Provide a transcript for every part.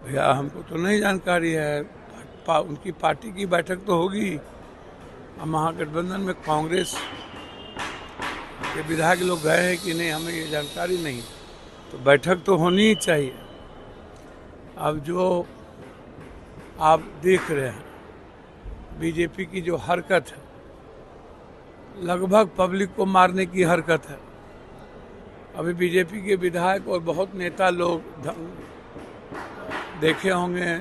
भैया हमको तो नहीं जानकारी है। उनकी पार्टी की बैठक तो होगी। हम महागठबंधन में कांग्रेस के विधायक लोग गए हैं कि नहीं, हमें ये जानकारी नहीं। तो बैठक तो होनी ही चाहिए। अब जो आप देख रहे हैं बीजेपी की जो हरकत है, लगभग पब्लिक को मारने की हरकत है। अभी बीजेपी के विधायक और बहुत नेता लोग देखे होंगे,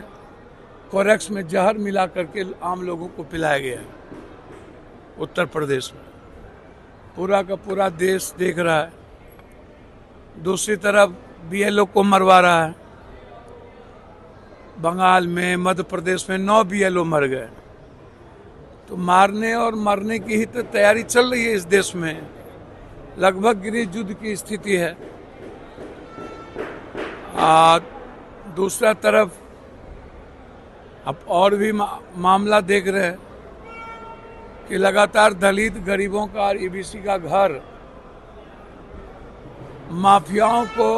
कोरेक्स में जहर मिला करके आम लोगों को पिलाया गया है उत्तर प्रदेश में। पूरा का पूरा देश देख रहा है। दूसरी तरफ बीएलओ को मरवा रहा है। बंगाल में, मध्य प्रदेश में 9 बीएलओ मर गए। तो मारने और मरने की ही तो तैयारी चल रही है इस देश में। लगभग गृह युद्ध की स्थिति है। दूसरा तरफ अब और भी मामला देख रहे हैं कि लगातार दलित गरीबों का और ईबीसी का घर माफियाओं को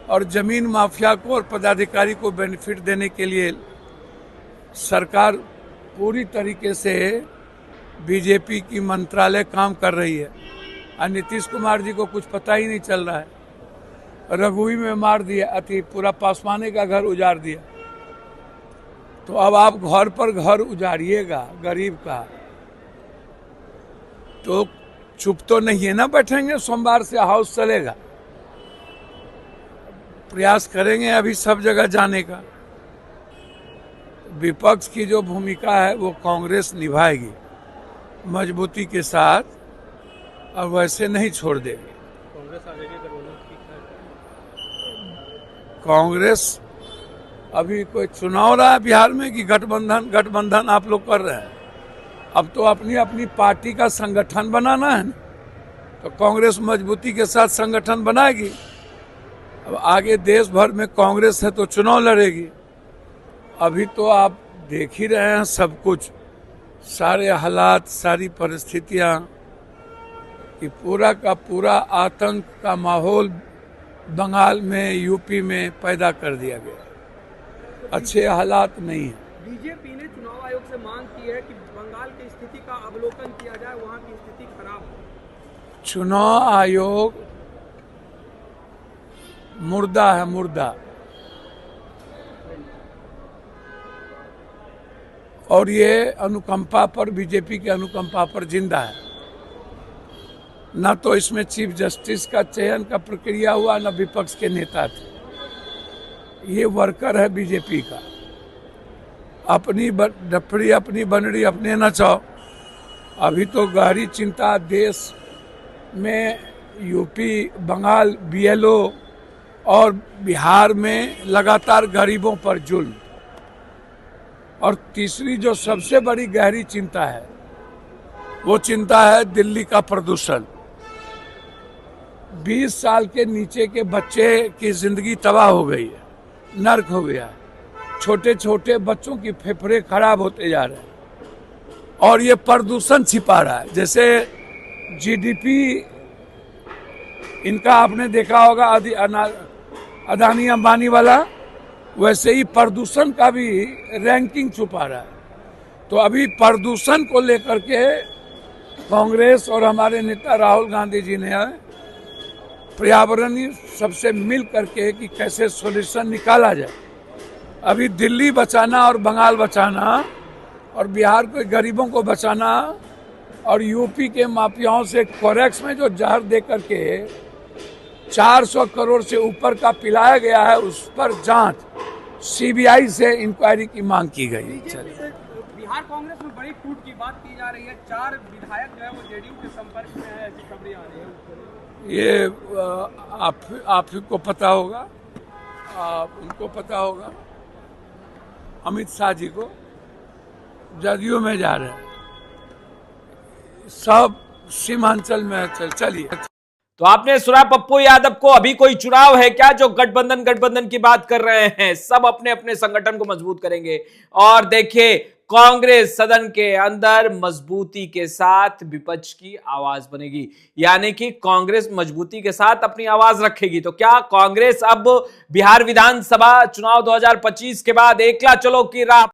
और जमीन माफिया को और पदाधिकारी को बेनिफिट देने के लिए सरकार पूरी तरीके से बीजेपी की मंत्रालय काम कर रही है। और नीतीश कुमार जी को कुछ पता ही नहीं चल रहा है। रघुई में मार दिया, पूरा पासवाने का घर उजाड़ दिया। तो अब आप घर पर घर उजाड़िएगा गरीब का, तो चुप तो नहीं है ना बैठेंगे। सोमवार से हाउस चलेगा, प्रयास करेंगे अभी सब जगह जाने का। विपक्ष की जो भूमिका है वो कांग्रेस निभाएगी मजबूती के साथ, और वैसे नहीं छोड़ देगी। कांग्रेस अभी कोई चुनाव रहा है बिहार में कि गठबंधन आप लोग कर रहे हैं। अब तो अपनी अपनी पार्टी का संगठन बनाना है ना, तो कांग्रेस मजबूती के साथ संगठन बनाएगी। अब आगे देश भर में कांग्रेस है तो चुनाव लड़ेगी। अभी तो आप देख ही रहे हैं सब कुछ, सारे हालात, सारी परिस्थितियां, कि पूरा का पूरा आतंक का माहौल बंगाल में, यूपी में पैदा कर दिया गया। अच्छे हालात नहीं है। बीजेपी ने चुनाव आयोग से मांग की है कि बंगाल की स्थिति का अवलोकन किया जाए, वहां की स्थिति खराब है। चुनाव आयोग मुर्दा है, मुर्दा। और ये अनुकंपा पर, बीजेपी के अनुकंपा पर जिंदा है। न तो इसमें चीफ जस्टिस का चयन का प्रक्रिया हुआ, न विपक्ष के नेता थे। ये वर्कर है बीजेपी का। अपनी डफड़ी, अपनी बनड़ी अपने नचाओ। अभी तो गहरी चिंता देश में यूपी, बंगाल, बीएलओ और बिहार में लगातार गरीबों पर जुल्म। और तीसरी जो सबसे बड़ी गहरी चिंता है वो चिंता है दिल्ली का प्रदूषण। 20 साल के नीचे के बच्चे की जिंदगी तबाह हो गई है, नर्क हो गया है। छोटे छोटे बच्चों की फेफड़े खराब होते जा रहे हैं और ये प्रदूषण छिपा रहा है। जैसे जीडीपी इनका आपने देखा होगा अदानी अंबानी वाला, वैसे ही प्रदूषण का भी रैंकिंग छुपा रहा है। तो अभी प्रदूषण को लेकर के कांग्रेस और हमारे नेता राहुल गांधी जी ने पर्यावरणीय सबसे मिल करके कि कैसे सॉल्यूशन निकाला जाए। अभी दिल्ली बचाना और बंगाल बचाना और बिहार के गरीबों को बचाना और यूपी के माफियाओं से कोरेक्स में जो जहर दे करके 400 करोड़ से ऊपर का पिलाया गया है, उस पर जांच सीबीआई से इंक्वायरी की मांग की गई। बिहार कांग्रेस में बड़ी टूट की बात की जा रही है। 4 विधायक जो है वो जेडीयू के संपर्क में है, ऐसी खबरें आ रही है। ये आप ही को पता होगा, उनको पता होगा। अमित शाह जी को जदयू में जा रहे हैं, सब सीमांचल में चलिए। तो आपने सुना पप्पू यादव को। अभी कोई चुनाव है क्या जो गठबंधन की बात कर रहे हैं? सब अपने अपने संगठन को मजबूत करेंगे। और देखिए, कांग्रेस सदन के अंदर मजबूती के साथ विपक्ष की आवाज बनेगी, यानी कि कांग्रेस मजबूती के साथ अपनी आवाज रखेगी। तो क्या कांग्रेस अब बिहार विधानसभा चुनाव 2025 के बाद एकला चलो की राह